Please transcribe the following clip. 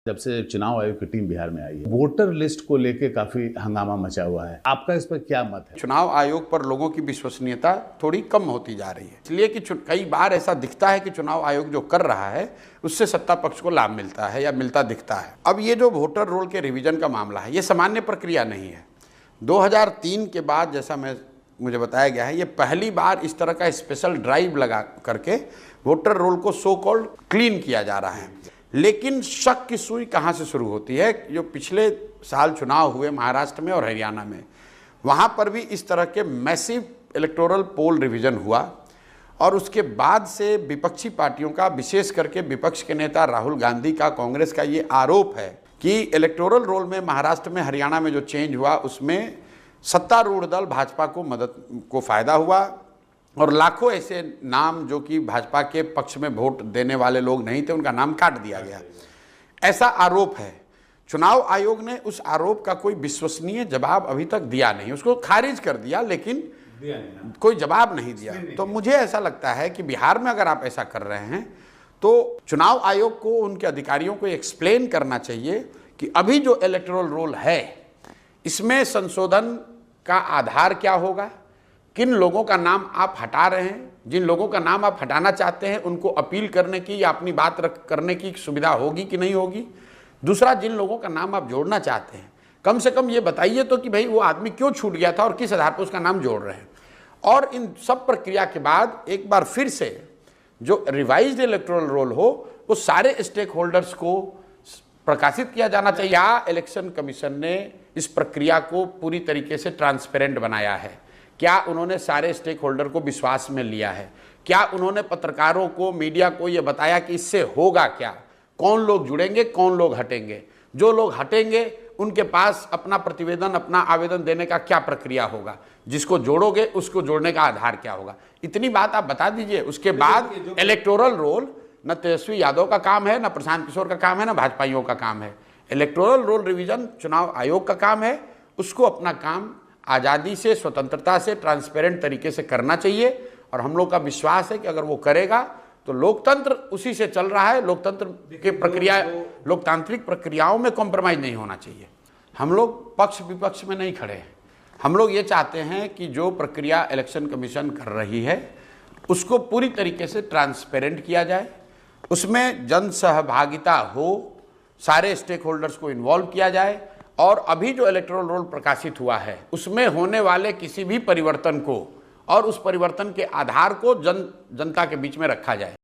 जब से चुनाव आयोग की टीम बिहार में आई है, वोटर लिस्ट को लेके काफी हंगामा मचा हुआ है। आपका इस पर क्या मत है? चुनाव आयोग पर लोगों की विश्वसनीयता थोड़ी कम होती जा रही है, इसलिए कि कई बार ऐसा दिखता है कि चुनाव आयोग जो कर रहा है उससे सत्ता पक्ष को लाभ मिलता है या मिलता दिखता है। अब ये जो वोटर रोल के रिवीजन का मामला है, ये सामान्य प्रक्रिया नहीं है। 2003 के बाद जैसा मुझे बताया गया है, ये पहली बार इस तरह का स्पेशल ड्राइव लगा करके वोटर रोल को सो कॉल्ड क्लीन किया जा रहा है। लेकिन शक की सुई कहाँ से शुरू होती है? जो पिछले साल चुनाव हुए महाराष्ट्र में और हरियाणा में, वहाँ पर भी इस तरह के मैसिव इलेक्टोरल पोल रिवीजन हुआ और उसके बाद से विपक्षी पार्टियों का, विशेष करके विपक्ष के नेता राहुल गांधी का, कांग्रेस का ये आरोप है कि इलेक्टोरल रोल में महाराष्ट्र में, हरियाणा में जो चेंज हुआ उसमें सत्तारूढ़ दल भाजपा को फायदा हुआ और लाखों ऐसे नाम जो कि भाजपा के पक्ष में वोट देने वाले लोग नहीं थे, उनका नाम काट दिया गया। ऐसा आरोप है। चुनाव आयोग ने उस आरोप का कोई विश्वसनीय जवाब अभी तक दिया नहीं, उसको खारिज कर दिया, लेकिन कोई जवाब नहीं दिया। तो मुझे ऐसा लगता है कि बिहार में अगर आप ऐसा कर रहे हैं तो चुनाव आयोग को, उनके अधिकारियों को एक्सप्लेन करना चाहिए कि अभी जो इलेक्टोरल रोल है इसमें संशोधन का आधार क्या होगा, किन लोगों का नाम आप हटा रहे हैं, जिन लोगों का नाम आप हटाना चाहते हैं उनको अपील करने की या अपनी बात करने की सुविधा होगी कि नहीं होगी। दूसरा, जिन लोगों का नाम आप जोड़ना चाहते हैं कम से कम ये बताइए तो कि भाई वो आदमी क्यों छूट गया था और किस आधार पर उसका नाम जोड़ रहे हैं। और इन सब प्रक्रिया के बाद एक बार फिर से जो रिवाइज्ड इलेक्टोरल रोल हो वो सारे स्टेक होल्डर्स को प्रकाशित किया जाना चाहिए। या इलेक्शन कमीशन ने इस प्रक्रिया को पूरी तरीके से ट्रांसपेरेंट बनाया है? क्या उन्होंने सारे स्टेक होल्डर को विश्वास में लिया है? क्या उन्होंने पत्रकारों को, मीडिया को ये बताया कि इससे होगा क्या, कौन लोग जुड़ेंगे, कौन लोग हटेंगे, जो लोग हटेंगे उनके पास अपना प्रतिवेदन, अपना आवेदन देने का क्या प्रक्रिया होगा, जिसको जोड़ोगे उसको जोड़ने का आधार क्या होगा? इतनी बात आप बता दीजिए। उसके बाद इलेक्टोरल रोल न तेजस्वी यादव का काम है, न प्रशांत किशोर का काम है, न भाजपाइयों का काम है। इलेक्टोरल रोल रिवीजन चुनाव आयोग का काम है। उसको अपना काम आज़ादी से, स्वतंत्रता से, ट्रांसपेरेंट तरीके से करना चाहिए और हम लोग का विश्वास है कि अगर वो करेगा तो लोकतंत्र उसी से चल रहा है। लोकतंत्र के प्रक्रिया, लोकतांत्रिक प्रक्रियाओं में कॉम्प्रोमाइज़ नहीं होना चाहिए। हम लोग पक्ष विपक्ष में नहीं खड़े हैं। हम लोग ये चाहते हैं कि जो प्रक्रिया इलेक्शन कमीशन कर रही है उसको पूरी तरीके से ट्रांसपेरेंट किया जाए, उसमें जन सहभागिता हो, सारे स्टेक होल्डर्स को इन्वॉल्व किया जाए और अभी जो इलेक्टोरल रोल प्रकाशित हुआ है उसमें होने वाले किसी भी परिवर्तन को और उस परिवर्तन के आधार को जनता के बीच में रखा जाए।